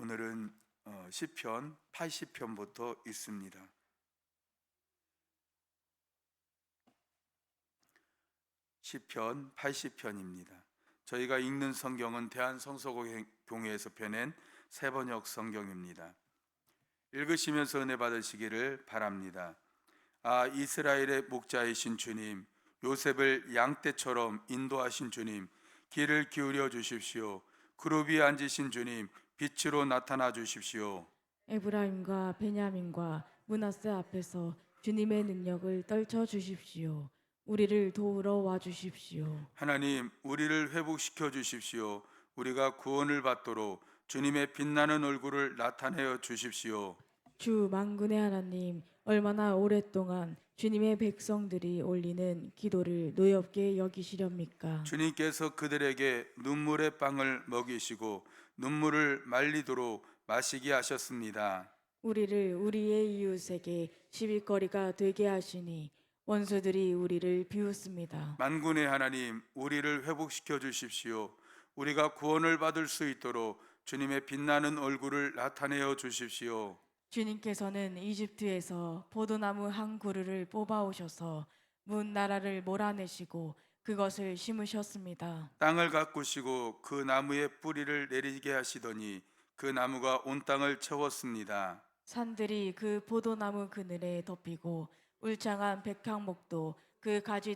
오늘은 시편 80편부터 있습니다. 시편 80편입니다. 저희가 읽는 성경은 대한성서교회에서 펴낸 새번역 성경입니다. 읽으시면서 은혜 받으시기를 바랍니다. 이스라엘의 목자이신 주님, 요셉을 양떼처럼 인도하신 주님, 귀를 기울여 주십시오. 그룹 위에 앉으신 주님, 빛으로 나타나 주십시오. 에브라임과 베냐민과 므낫세 앞에서 주님의 능력을 떨쳐 주십시오. 우리를 도우러 와 주십시오. 하나님, 우리를 회복시켜 주십시오. 우리가 구원을 받도록 주님의 빛나는 얼굴을 나타내어 주십시오. 주 만군의 하나님, 얼마나 오랫동안 주님의 백성들이 올리는 기도를 노엽게 여기시렵니까? 주님께서 그들에게 눈물의 빵을 먹이시고 눈물을 말리도록 마시게 하셨습니다. 우리를 우리의 이웃에게 시비거리가 되게 하시니 원수들이 우리를 비웃습니다. 만군의 하나님, 우리를 회복시켜 주십시오. 우리가 구원을 받을 수 있도록 주님의 빛나는 얼굴을 나타내어 주십시오. 주님께서는 이집트에서 포도나무 한 그루를 뽑아오셔서 문 나라를 몰아내시고 그것을 심으셨습니다. 땅을 가꾸시고 그 나무에 뿌리를 내리게 하시더니 그 나무가 온 땅을 채웠습니다. 산들이 그 포도나무 그늘에 덮이고 울창한 백향목도 그 가지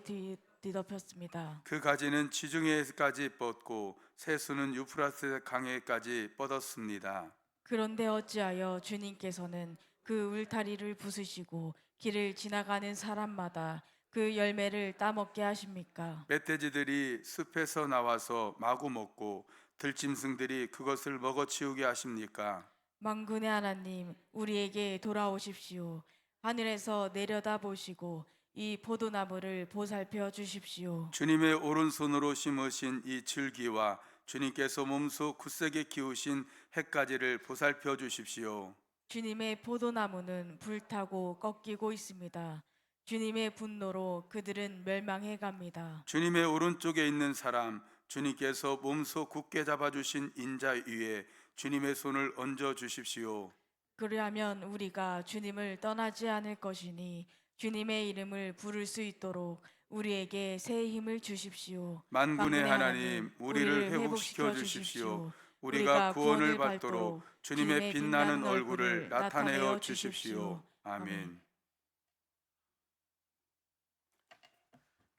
뒤덮였습니다. 그 가지는 지중해까지 뻗고 새수는 유프라스 강에까지 뻗었습니다. 그런데 어찌하여 주님께서는 그 울타리를 부수시고 길을 지나가는 사람마다 그 열매를 따먹게 하십니까? 멧돼지들이 숲에서 나와서 마구 먹고 들짐승들이 그것을 먹어치우게 하십니까? 만군의 하나님, 우리에게 돌아오십시오. 하늘에서 내려다 보시고 이 포도나무를 보살펴 주십시오. 주님의 오른손으로 심으신 이 줄기와 주님께서 몸소 굳세게 키우신 햇가지를 보살펴 주십시오. 주님의 포도나무는 불타고 꺾이고 있습니다. 주님의 분노로 그들은 멸망해 갑니다. 주님의 오른쪽에 있는 사람, 주님께서 몸소 굳게 잡아주신 인자 위에 주님의 손을 얹어 주십시오. 그리하면 우리가 주님을 떠나지 않을 것이니 주님의 이름을 부를 수 있도록 우리에게 새 힘을 주십시오. 만군의 하나님, 우리를 회복시켜 주십시오. 우리가 구원을 받도록 주님의 빛나는 얼굴을 나타내어 주십시오. 아멘.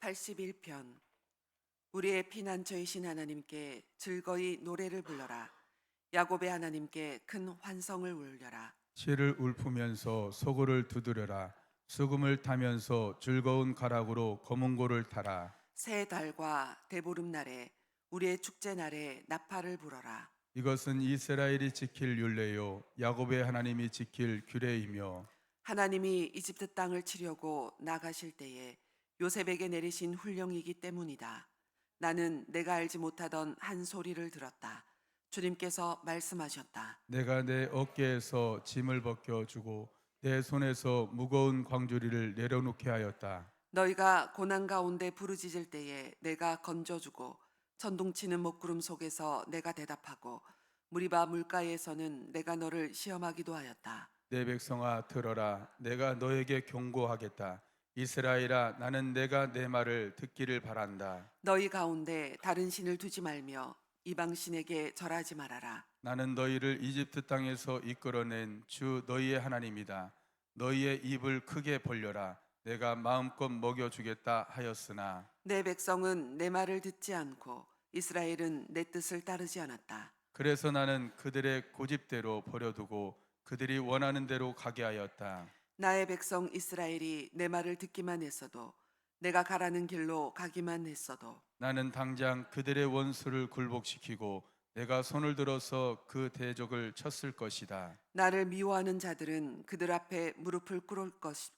81편. 우리의 피난처이신 하나님께 즐거이 노래를 불러라. 야곱의 하나님께 큰 환성을 울려라. 실을 울프면서 소굴을 두드려라. 수금을 타면서 즐거운 가락으로 검은고를 타라. 새 달과 대보름날에 우리의 축제날에 나팔을 불어라. 이것은 이스라엘이 지킬 율례요 야곱의 하나님이 지킬 규례이며 하나님이 이집트 땅을 치려고 나가실 때에 요셉에게 내리신 훈령이기 때문이다. 나는 내가 알지 못하던 한 소리를 들었다. 주님께서 말씀하셨다. 내가 내 어깨에서 짐을 벗겨주고 내 손에서 무거운 광주리를 내려놓게 하였다. 너희가 고난 가운데 부르짖을 때에 내가 건져주고 천둥치는 먹구름 속에서 내가 대답하고 무리바 물가에서는 내가 너를 시험하기도 하였다. 내 백성아 들어라. 내가 너에게 경고하겠다. 이스라엘아, 나는 내가 내 말을 듣기를 바란다. 너희 가운데 다른 신을 두지 말며 이방 신에게 절하지 말아라. 나는 너희를 이집트 땅에서 이끌어낸 주 너희의 하나님이다. 너희의 입을 크게 벌려라. 내가 마음껏 먹여주겠다 하였으나 내 백성은 내 말을 듣지 않고 이스라엘은 내 뜻을 따르지 않았다. 그래서 나는 그들의 고집대로 버려두고 그들이 원하는 대로 가게 하였다. 나의 백성 이스라엘이 내 말을 듣기만 했어도 내가 가라는 길로 가기만 했어도 나는 당장 그들의 원수를 굴복시키고 내가 손을 들어서 그 대적을 쳤을 것이다. 나를 미워하는 자들은 그들 앞에 무릎을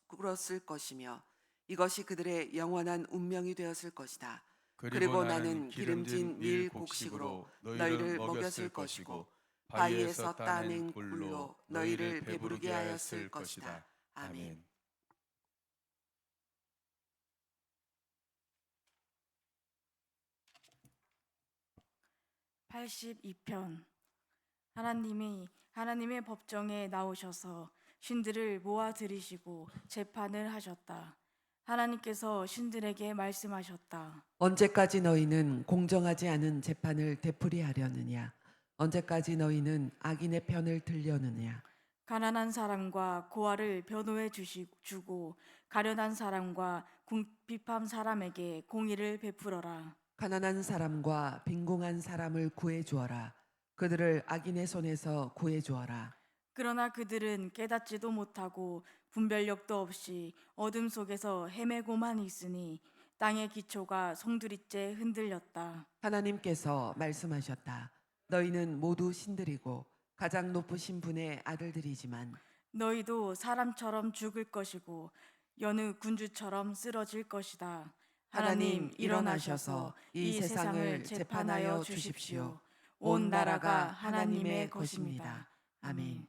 꿇었을 것이며 이것이 그들의 영원한 운명이 되었을 것이다. 그리고 나는 기름진 밀 곡식으로 너희를 먹였을 것이고 바위에서 따낸 굴로 너희를 배부르게 하였을 것이다. 아멘. 82편. 하나님의 법정에 나오셔서 신들을 모아 들이시고 재판을 하셨다. 하나님께서 신들에게 말씀하셨다. 언제까지 너희는 공정하지 않은 재판을 되풀이하려느냐? 언제까지 너희는 악인의 편을 들려느냐? 가난한 사람과 고아를 변호해 주고 가련한 사람과 궁핍한 사람에게 공의를 베풀어라. 가난한 사람과 빈궁한 사람을 구해 주어라. 그들을 악인의 손에서 구해 주어라. 그러나 그들은 깨닫지도 못하고 분별력도 없이 어둠 속에서 헤매고만 있으니 땅의 기초가 송두리째 흔들렸다. 하나님께서 말씀하셨다. 너희는 모두 신들이고 가장 높으신 분의 아들들이지만 너희도 사람처럼 죽을 것이고 여느 군주처럼 쓰러질 것이다. 하나님 일어나셔서 이 세상을 재판하여 주십시오. 온 나라가 하나님의 것입니다. 아멘.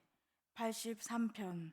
83편.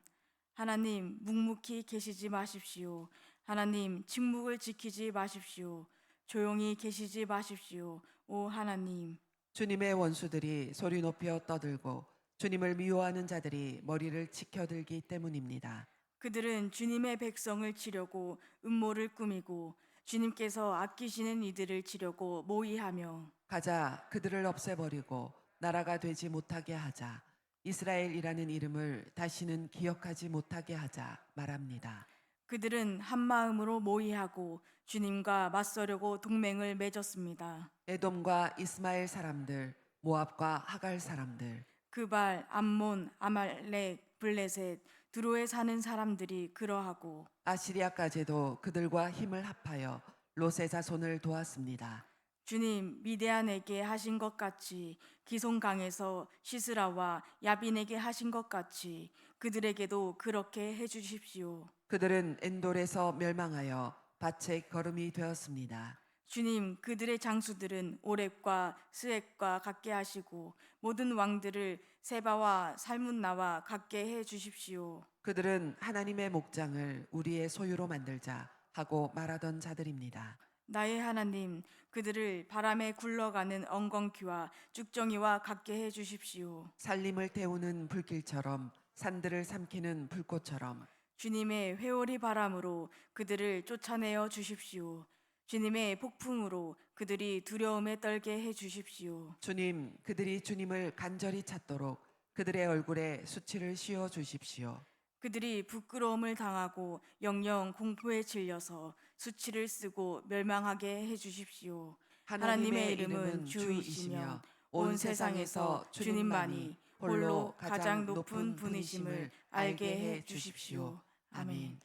하나님 묵묵히 계시지 마십시오. 하나님 침묵을 지키지 마십시오. 조용히 계시지 마십시오. 오 하나님. 주님의 원수들이 소리 높여 떠들고 주님을 미워하는 자들이 머리를 치켜들기 때문입니다. 그들은 주님의 백성을 치려고 음모를 꾸미고 주님께서 아끼시는 이들을 치려고 모의하며 가자, 그들을 없애버리고 나라가 되지 못하게 하자. 이스라엘이라는 이름을 다시는 기억하지 못하게 하자 말합니다. 그들은 한 마음으로 모의하고 주님과 맞서려고 동맹을 맺었습니다. 에돔과 이스마엘 사람들, 모압과 하갈 사람들, 그발, 암몬, 아말렉, 블레셋, 두로에 사는 사람들이 그러하고 아시리아까지도 그들과 힘을 합하여 롯의 자손을 도왔습니다. 주님 미대안에게 하신 것 같이 기송강에서 시스라와 야빈에게 하신 것 같이 그들에게도 그렇게 해주십시오. 그들은 엔돌에서 멸망하여 밭에 거름이 되었습니다. 주님 그들의 장수들은 오렙과 스액과 같게 하시고 모든 왕들을 세바와 살문나와 같게 해 주십시오. 그들은 하나님의 목장을 우리의 소유로 만들자 하고 말하던 자들입니다. 나의 하나님 그들을 바람에 굴러가는 엉겅퀴와 쭉정이와 같게 해 주십시오. 살림을 태우는 불길처럼 산들을 삼키는 불꽃처럼 주님의 회오리 바람으로 그들을 쫓아내어 주십시오. 주님의 폭풍으로 그들이 두려움에 떨게 해 주십시오. 주님, 그들이 주님을 간절히 찾도록 그들의 얼굴에 수치를 씌워 주십시오. 그들이 부끄러움을 당하고 영영 공포에 질려서 수치를 쓰고 멸망하게 해 주십시오. 하나님의 이름은 주이시며 온 세상에서 주님만이 홀로 가장 높은 분이심을 알게 해 주십시오. 아멘.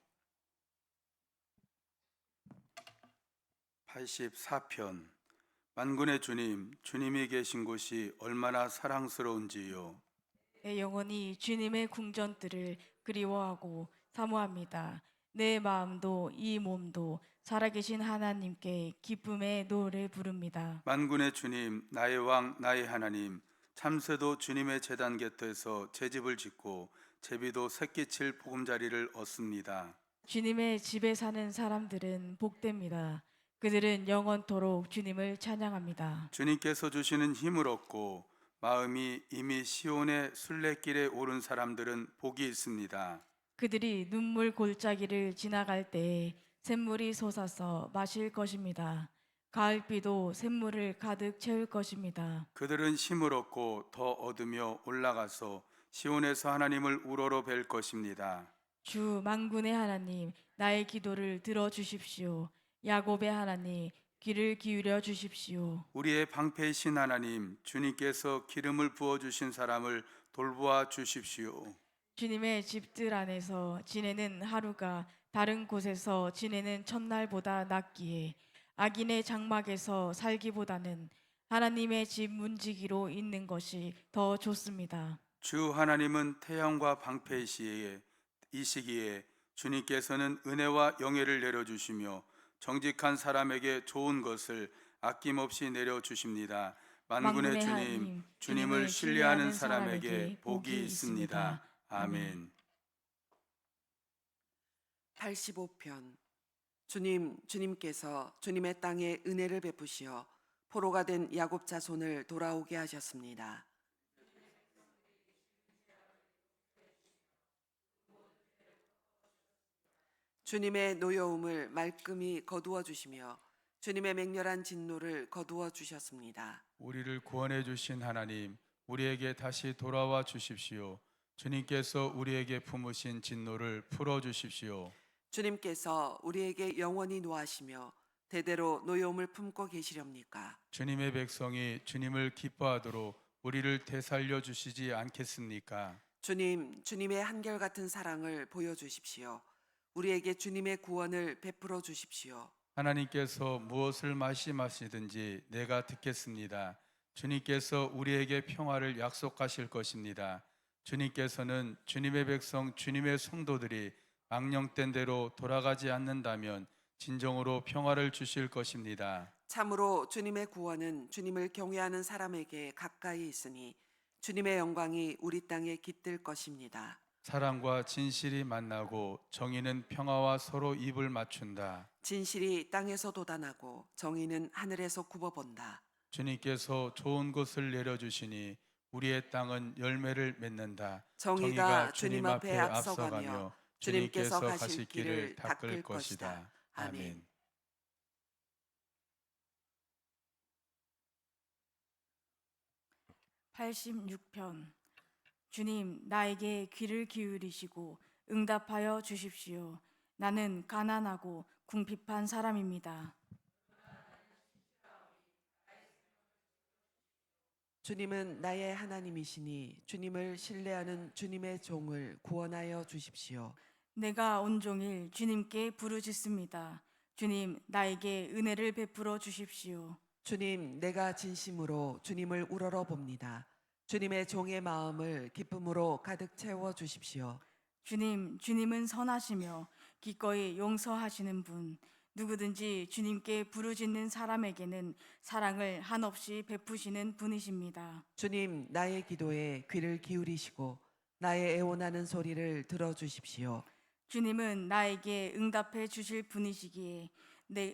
84편. 만군의 주님, 주님이 계신 곳이 얼마나 사랑스러운지요. 내 영혼이 주님의 궁전들을 그리워하고 사모합니다. 내 마음도 이 몸도 살아계신 하나님께 기쁨의 노래 부릅니다. 만군의 주님, 나의 왕, 나의 하나님, 참새도 주님의 제단 곁에서 제 집을 짓고 제비도 새끼칠 보금자리를 얻습니다. 주님의 집에 사는 사람들은 복됩니다. 그들은 영원토록 주님을 찬양합니다. 주님께서 주시는 힘을 얻고 마음이 이미 시온의 순례길에 오른 사람들은 복이 있습니다. 그들이 눈물 골짜기를 지나갈 때에 샘물이 솟아서 마실 것입니다. 가을비도 샘물을 가득 채울 것입니다. 그들은 힘을 얻고 더 얻으며 올라가서 시온에서 하나님을 우러러 뵐 것입니다. 주 만군의 하나님, 나의 기도를 들어주십시오. 야곱의 하나님, 귀를 기울여 주십시오. 우리의 방패이신 하나님, 주님께서 기름을 부어주신 사람을 돌보아 주십시오. 주님의 집들 안에서 지내는 하루가 다른 곳에서 지내는 첫날보다 낫기에 악인의 장막에서 살기보다는 하나님의 집 문지기로 있는 것이 더 좋습니다. 주 하나님은 태양과 방패이시기에 이 시기에 주님께서는 은혜와 영예를 내려주시며 정직한 사람에게 좋은 것을 아낌없이 내려주십니다. 만군의 주님, 주님을 신뢰하는 사람에게 복이 있습니다. 아멘. 85편. 주님께서 주님의 땅에 은혜를 베푸시어 포로가 된 야곱 자손을 돌아오게 하셨습니다. 주님의 노여움을 말끔히 거두어 주시며 주님의 맹렬한 진노를 거두어 주셨습니다. 우리를 구원해 주신 하나님, 우리에게 다시 돌아와 주십시오. 주님께서 우리에게 품으신 진노를 풀어 주십시오. 주님께서 우리에게 영원히 노하시며 대대로 노여움을 품고 계시렵니까? 주님의 백성이 주님을 기뻐하도록 우리를 되살려 주시지 않겠습니까? 주님, 주님의 한결같은 사랑을 보여주십시오. 우리에게 주님의 구원을 베풀어 주십시오. 하나님께서 무엇을 말씀하시든지 내가 듣겠습니다. 주님께서 우리에게 평화를 약속하실 것입니다. 주님께서는 주님의 백성, 주님의 성도들이 망령된 대로 돌아가지 않는다면 진정으로 평화를 주실 것입니다. 참으로 주님의 구원은 주님을 경외하는 사람에게 가까이 있으니 주님의 영광이 우리 땅에 깃들 것입니다. 사랑과 진실이 만나고 정의는 평화와 서로 입을 맞춘다. 진실이 땅에서 돋아나고 정의는 하늘에서 굽어본다. 주님께서 좋은 것을 내려주시니 우리의 땅은 열매를 맺는다. 정의가 주님 앞에 앞서가며 주님께서 가실 길을 닦을 것이다. 아멘. 86편. 주님, 나에게 귀를 기울이시고 응답하여 주십시오. 나는 가난하고 궁핍한 사람입니다. 주님은 나의 하나님이시니 주님을 신뢰하는 주님의 종을 구원하여 주십시오. 내가 온종일 주님께 부르짖습니다. 주님, 나에게 은혜를 베풀어 주십시오. 주님, 내가 진심으로 주님을 우러러 봅니다. 주님의 종의 마음을 기쁨으로 가득 채워 주십시오. 주님, 주님은 선하시며 기꺼이 용서하시는 분. 누구든지 주님께 부르짖는 사람에게는 사랑을 한없이 베푸시는 분이십니다. 주님, 나의 기도에 귀를 기울이시고 나의 애원하는 소리를 들어주십시오. 주님은 나에게 응답해 주실 분이시기에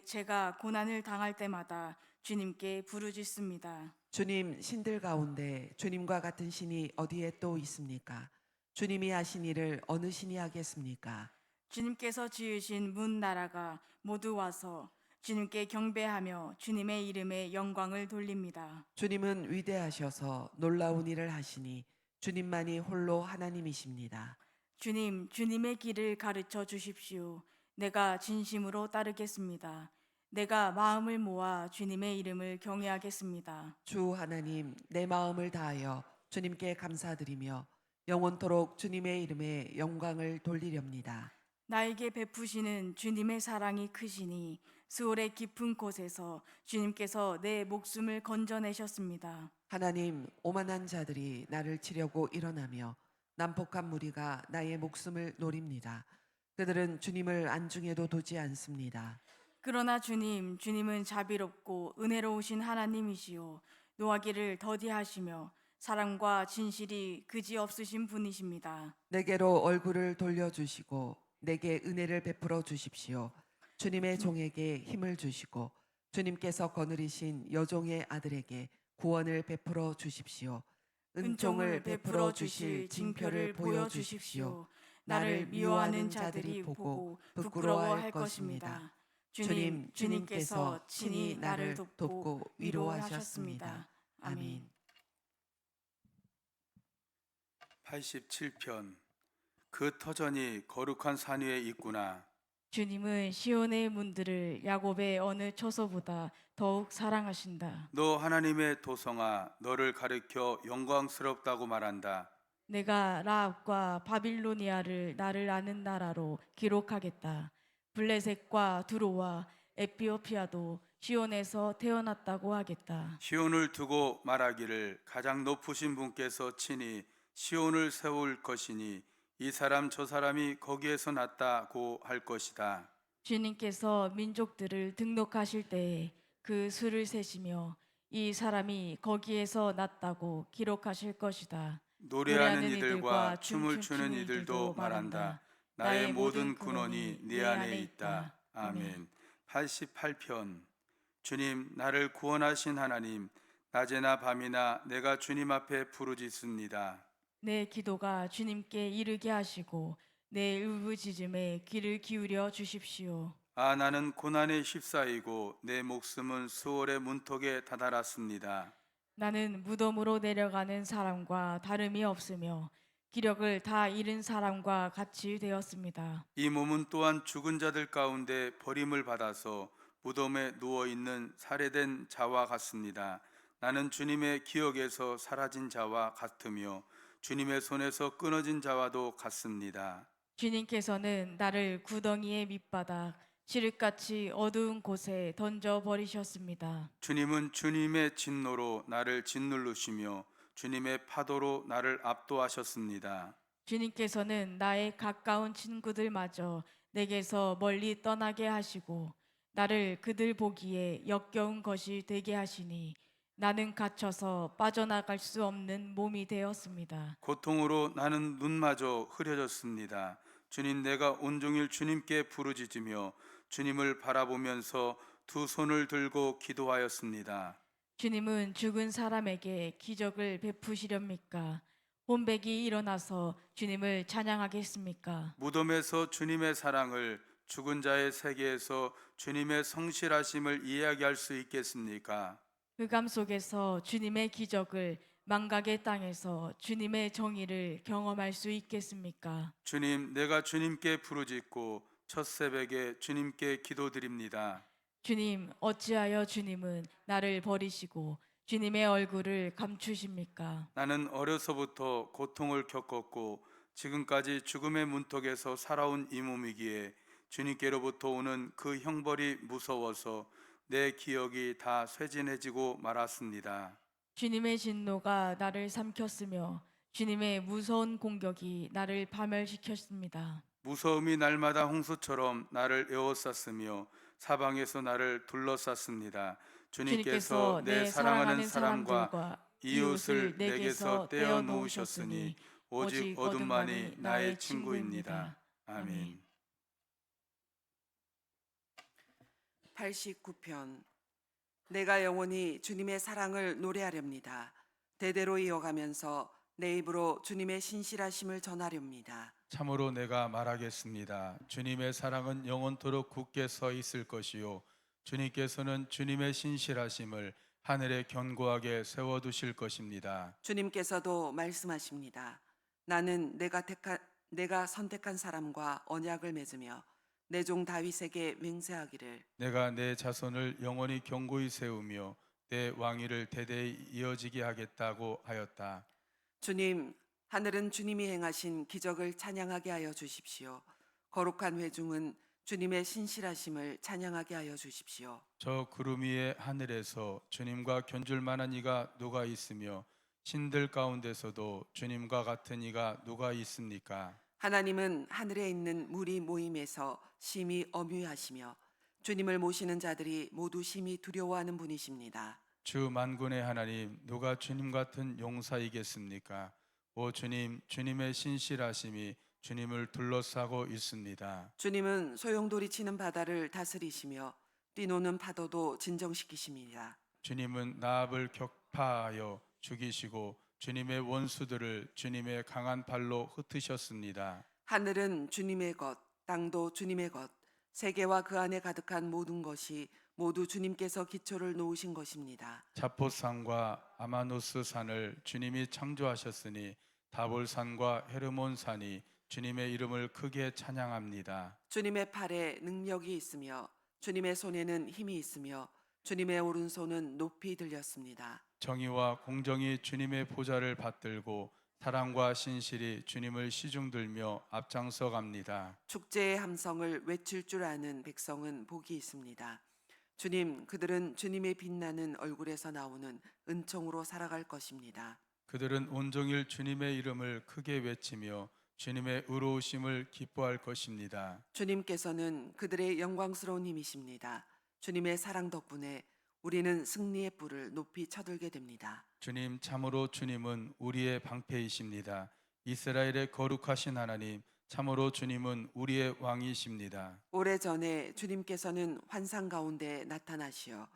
제가 고난을 당할 때마다 주님께 부르짖습니다. 주님, 신들 가운데 주님과 같은 신이 어디에 또 있습니까? 주님이 하신 일을 어느 신이 하겠습니까? 주님께서 지으신 문 나라가 모두 와서 주님께 경배하며 주님의 이름에 영광을 돌립니다. 주님은 위대하셔서 놀라운 일을 하시니 주님만이 홀로 하나님이십니다. 주님, 주님의 길을 가르쳐 주십시오. 내가 진심으로 따르겠습니다. 내가 마음을 모아 주님의 이름을 경외하겠습니다. 주 하나님, 내 마음을 다하여 주님께 감사드리며 영원토록 주님의 이름에 영광을 돌리렵니다. 나에게 베푸시는 주님의 사랑이 크시니 수월의 깊은 곳에서 주님께서 내 목숨을 건져내셨습니다. 하나님, 오만한 자들이 나를 치려고 일어나며 난폭한 무리가 나의 목숨을 노립니다. 그들은 주님을 안중에도 두지 않습니다. 그러나 주님은 자비롭고 은혜로우신 하나님이시요 노하기를 더디하시며 사랑과 진실이 그지없으신 분이십니다. 내게로 얼굴을 돌려주시고 내게 은혜를 베풀어 주십시오. 주님의 종에게 힘을 주시고 주님께서 거느리신 여종의 아들에게 구원을 베풀어 주십시오. 은총을 베풀어 주실 징표를 보여 주십시오. 나를 미워하는 자들이 보고 부끄러워할 것입니다. 주님께서 친히 나를 돕고 위로하셨습니다. 아멘. 87편. 그 터전이 거룩한 산 위에 있구나. 주님은 시온의 문들을 야곱의 어느 처소보다 더욱 사랑하신다. 너 하나님의 도성아, 너를 가리켜 영광스럽다고 말한다. 내가 라합과 바빌로니아를 나를 아는 나라로 기록하겠다. 블레셋과 두로와 에티오피아도 시온에서 태어났다고 하겠다. 시온을 두고 말하기를 가장 높으신 분께서 친히 시온을 세울 것이니 이 사람 저 사람이 거기에서 났다고 할 것이다. 주님께서 민족들을 등록하실 때에 그 수를 세시며 이 사람이 거기에서 났다고 기록하실 것이다. 노래하는 이들과 춤을 추는 이들도 말한다. 나의 모든 근원이 네 안에 있다. 아멘. 88편. 주님, 나를 구원하신 하나님, 낮에나 밤이나 내가 주님 앞에 부르짖습니다. 내 기도가 주님께 이르게 하시고 내 울부짖음에 귀를 기울여 주십시오. 아, 나는 고난에 휩싸이고 내 목숨은 수월의 문턱에 다다랐습니다. 나는 무덤으로 내려가는 사람과 다름이 없으며 기력을 다 잃은 사람과 같이 되었습니다. 이 몸은 또한 죽은 자들 가운데 버림을 받아서 무덤에 누워 있는 살해된 자와 같습니다. 나는 주님의 기억에서 사라진 자와 같으며 주님의 손에서 끊어진 자와도 같습니다. 주님께서는 나를 구덩이의 밑바닥, 칠흑같이 어두운 곳에 던져 버리셨습니다. 주님은 주님의 진노로 나를 짓누르시며 주님의 파도로 나를 압도하셨습니다. 주님께서는 나의 가까운 친구들마저 내게서 멀리 떠나게 하시고 나를 그들 보기에 역겨운 것이 되게 하시니 나는 갇혀서 빠져나갈 수 없는 몸이 되었습니다. 고통으로 나는 눈마저 흐려졌습니다. 주님, 내가 온종일 주님께 부르짖으며 주님을 바라보면서 두 손을 들고 기도하였습니다. 주님은 죽은 사람에게 기적을 베푸시렵니까? 혼백이 일어나서 주님을 찬양하겠습니까? 무덤에서 주님의 사랑을, 죽은 자의 세계에서 주님의 성실하심을 이야기할 수 있겠습니까? 흑암 속에서 주님의 기적을, 망각의 땅에서 주님의 정의를 경험할 수 있겠습니까? 주님, 내가 주님께 부르짖고 첫 새벽에 주님께 기도드립니다. 주님, 어찌하여 주님은 나를 버리시고 주님의 얼굴을 감추십니까? 나는 어려서부터 고통을 겪었고 지금까지 죽음의 문턱에서 살아온 이 몸이기에 주님께로부터 오는 그 형벌이 무서워서 내 기억이 다 쇠진해지고 말았습니다. 주님의 진노가 나를 삼켰으며 주님의 무서운 공격이 나를 파멸시켰습니다. 무서움이 날마다 홍수처럼 나를 에워쌌으며 사방에서 나를 둘러쌌습니다. 주님께서 내 사랑하는 사람과 이웃을 내게서 떼어 놓으셨으니 오직 어둠만이 나의 친구입니다. 아멘. 89편. 내가 영원히 주님의 사랑을 노래하렵니다. 대대로 이어가면서 내 입으로 주님의 신실하심을 전하렵니다. 참으로 내가 말하겠습니다. 주님의 사랑은 영원토록 굳게 서 있을 것이요 주님께서는 주님의 신실하심을 하늘에 견고하게 세워두실 것입니다. 주님께서도 말씀하십니다. 나는 내가 선택한 사람과 언약을 맺으며 내 종 다윗에게 맹세하기를 내가 내 자손을 영원히 견고히 세우며 내 왕위를 대대히 이어지게 하겠다고 하였다. 주님, 하늘은 주님이 행하신 기적을 찬양하게 하여 주십시오. 거룩한 회중은 주님의 신실하심을 찬양하게 하여 주십시오. 저 구름 위의 하늘에서 주님과 견줄 만한 이가 누가 있으며 신들 가운데서도 주님과 같은 이가 누가 있습니까? 하나님은 하늘에 있는 무리 모임에서 심히 엄유하시며 주님을 모시는 자들이 모두 심히 두려워하는 분이십니다. 주 만군의 하나님, 누가 주님 같은 용사이겠습니까? 오 주님, 주님의 신실하심이 주님을 둘러싸고 있습니다. 주님은 소용돌이 치는 바다를 다스리시며 뛰노는 파도도 진정시키십니다. 주님은 나압을 격파하여 죽이시고 주님의 원수들을 주님의 강한 발로 흩으셨습니다. 하늘은 주님의 것, 땅도 주님의 것, 세계와 그 안에 가득한 모든 것이 모두 주님께서 기초를 놓으신 것입니다. 자포산과 아마누스 산을 주님이 창조하셨으니 다볼산과 헤르몬 산이 주님의 이름을 크게 찬양합니다. 주님의 팔에 능력이 있으며 주님의 손에는 힘이 있으며 주님의 오른손은 높이 들렸습니다. 정의와 공정이 주님의 보좌를 받들고 사랑과 신실이 주님을 시중들며 앞장서 갑니다. 축제의 함성을 외칠 줄 아는 백성은 복이 있습니다. 주님, 그들은 주님의 빛나는 얼굴에서 나오는 은총으로 살아갈 것입니다. 그들은 온종일 주님의 이름을 크게 외치며 주님의 의로우심을 기뻐할 것입니다. 주님께서는 그들의 영광스러운 힘이십니다. 주님의 사랑 덕분에 우리는 승리의 뿔을 높이 쳐들게 됩니다. 주님, 참으로 주님은 우리의 방패이십니다. 이스라엘의 거룩하신 하나님, 참으로 주님은 우리의 왕이십니다. 오래전에 주님께서는 환상 가운데 나타나시어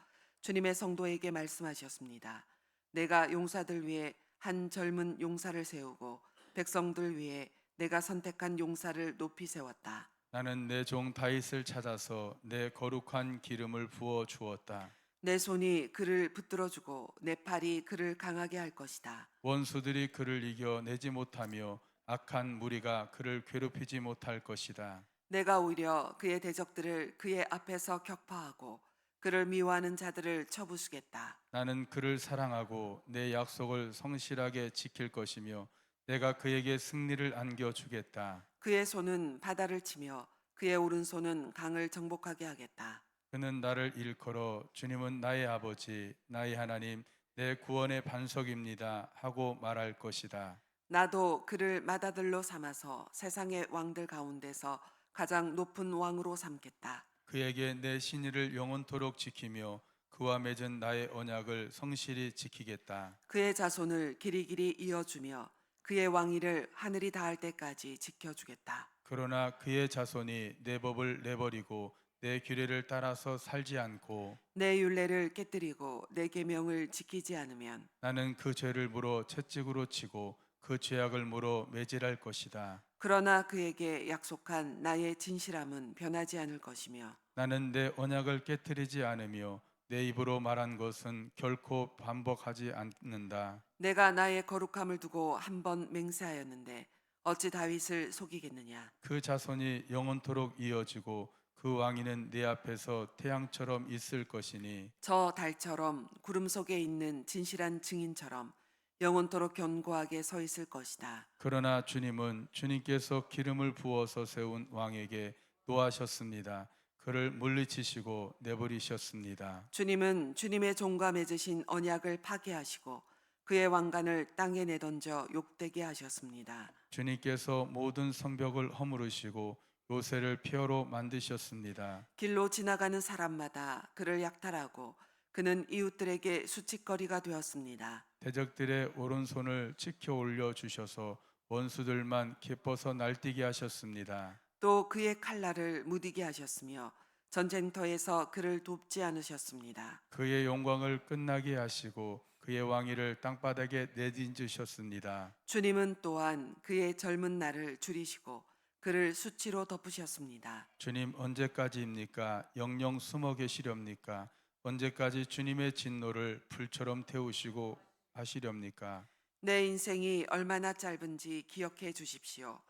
주님의 성도에게 말씀하셨습니다. 내가 용사들 위해 한 젊은 용사를 세우고 백성들 위해 내가 선택한 용사를 높이 세웠다. 나는 내 종 다윗을 찾아서 내 거룩한 기름을 부어 주었다. 내 손이 그를 붙들어주고 내 팔이 그를 강하게 할 것이다. 원수들이 그를 이겨 내지 못하며 악한 무리가 그를 괴롭히지 못할 것이다. 내가 오히려 그의 대적들을 그의 앞에서 격파하고 그를 미워하는 자들을 쳐부수겠다. 나는 그를 사랑하고 내 약속을 성실하게 지킬 것이며 내가 그에게 승리를 안겨주겠다. 그의 손은 바다를 치며 그의 오른손은 강을 정복하게 하겠다. 그는 나를 일컬어 주님은 나의 아버지, 나의 하나님, 내 구원의 반석입니다 하고 말할 것이다. 나도 그를 맏아들로 삼아서 세상의 왕들 가운데서 가장 높은 왕으로 삼겠다. 그에게 내 신의를 영원토록 지키며 그와 맺은 나의 언약을 성실히 지키겠다. 그의 자손을 길이길이 이어주며 그의 왕위를 하늘이 닿을 때까지 지켜주겠다. 그러나 그의 자손이 내 법을 내버리고 내 규례를 따라서 살지 않고 내 율례를 깨뜨리고 내 계명을 지키지 않으면 나는 그 죄를 물어 채찍으로 치고 그 죄악을 물어 매질할 것이다. 그러나 그에게 약속한 나의 진실함은 변하지 않을 것이며 나는 내 언약을 깨뜨리지 않으며 내 입으로 말한 것은 결코 반복하지 않는다. 내가 나의 거룩함을 두고 한 번 맹세하였는데 어찌 다윗을 속이겠느냐. 그 자손이 영원토록 이어지고 그 왕위는 내 앞에서 태양처럼 있을 것이니 저 달처럼 구름 속에 있는 진실한 증인처럼 영원토록 견고하게 서 있을 것이다. 그러나 주님은 주님께서 기름을 부어서 세운 왕에게 노하셨습니다. 그를 물리치시고 내버리셨습니다. 주님은 주님의 종과 맺으신 언약을 파괴하시고 그의 왕관을 땅에 내던져 욕되게 하셨습니다. 주님께서 모든 성벽을 허물으시고 요새를 폐허로 만드셨습니다. 길로 지나가는 사람마다 그를 약탈하고 그는 이웃들에게 수치거리가 되었습니다. 대적들의 오른손을 치켜 올려 주셔서 원수들만 기뻐서 날뛰게 하셨습니다. 또 그의 칼날을 무디게 하셨으며 전쟁터에서 그를 돕지 않으셨습니다. 그의 영광을 끝나게 하시고 그의 왕위를 땅바닥에 내딛으셨습니다. 주님은 또한 그의 젊은 날을 줄이시고 그를 수치로 덮으셨습니다. 주님 언제까지입니까? 영영 숨어 계시렵니까? 언제까지 주님의 진노를 불처럼 태우시고 하시렵니까? 내 인생이 얼마나 짧은지 기억해 주십시오.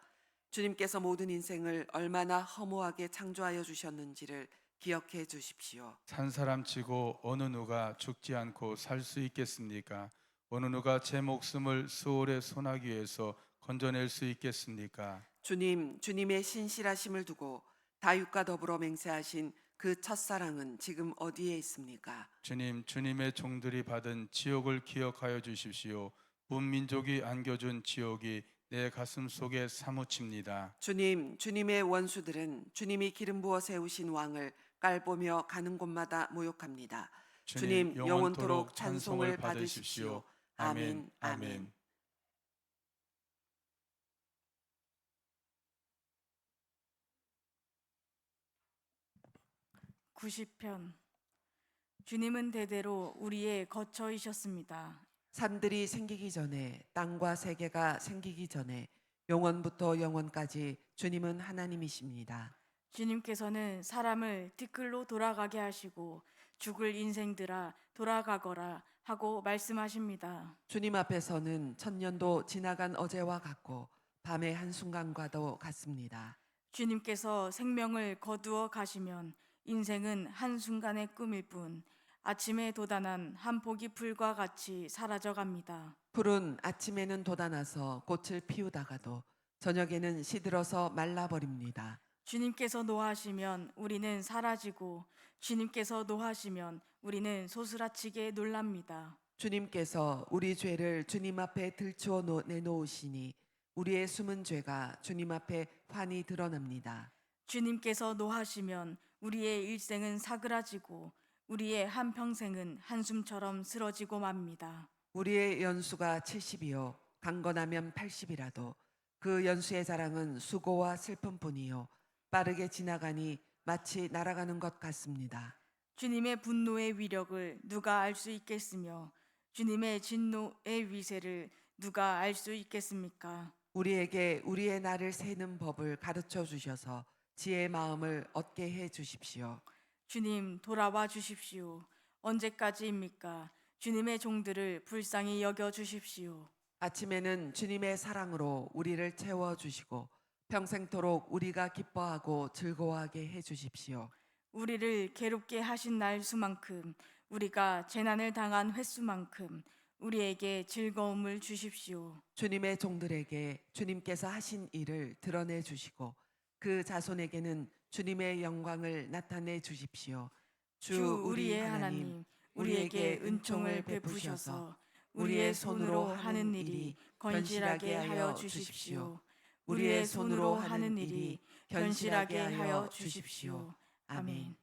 주님께서 모든 인생을 얼마나 허무하게 창조하여 주셨는지를 기억해 주십시오. 산 사람치고 어느 누가 죽지 않고 살 수 있겠습니까? 어느 누가 제 목숨을 수월의 소나기에서 건져낼 수 있겠습니까? 주님의 신실하심을 두고 다윗과 더불어 맹세하신 그 첫사랑은 지금 어디에 있습니까? 주님, 주님의 종들이 받은 지옥을 기억하여 주십시오. 문민족이 안겨준 지옥이 내 가슴 속에 사무칩니다. 주님의 원수들은 주님이 기름 부어 세우신 왕을 깔보며 가는 곳마다 모욕합니다. 주님 영원토록 찬송을 받으십시오. 아멘, 아멘. 90편. 주님은 대대로 우리의 거처이셨습니다. 산들이 생기기 전에 땅과 세계가 생기기 전에 영원부터 영원까지 주님은 하나님이십니다. 주님께서는 사람을 티끌로 돌아가게 하시고 죽을 인생들아 돌아가거라 하고 말씀하십니다. 주님 앞에서는 천년도 지나간 어제와 같고 밤의 한순간과도 같습니다. 주님께서 생명을 거두어 가시면 인생은 한순간의 꿈일 뿐 아침에 돋아난 한 포기 풀과 같이 사라져 갑니다. 풀은 아침에는 돋아나서 꽃을 피우다가도 저녁에는 시들어서 말라버립니다. 주님께서 노하시면 우리는 사라지고 주님께서 노하시면 우리는 소스라치게 놀랍니다. 주님께서 우리 죄를 주님 앞에 들추어 내놓으시니 우리의 숨은 죄가 주님 앞에 환히 드러납니다. 주님께서 노하시면 우리의 일생은 사그라지고 우리의 한평생은 한숨처럼 쓰러지고 맙니다. 우리의 연수가 70이요 강건하면 80이라도 그 연수의 자랑은 수고와 슬픔뿐이요 빠르게 지나가니 마치 날아가는 것 같습니다. 주님의 분노의 위력을 누가 알 수 있겠으며 주님의 진노의 위세를 누가 알 수 있겠습니까? 우리에게 우리의 날을 세는 법을 가르쳐 주셔서 지혜의 마음을 얻게 해 주십시오. 주님, 돌아와 주십시오. 언제까지입니까? 주님의 종들을 불쌍히 여겨 주십시오. 아침에는 주님의 사랑으로 우리를 채워 주시고 평생토록 우리가 기뻐하고 즐거워하게 해 주십시오. 우리를 괴롭게 하신 날 수만큼, 우리가 재난을 당한 횟수만큼 우리에게 즐거움을 주십시오. 주님의 종들에게 주님께서 하신 일을 드러내 주시고 그 자손에게는 주님의 영광을 나타내 주십시오. 주 우리의 하나님, 우리에게 은총을 베푸셔서 우리의 손으로 하는 일이 견실하게 하여 주십시오. 우리의 손으로 하는 일이 견실하게 하여 주십시오. 아멘.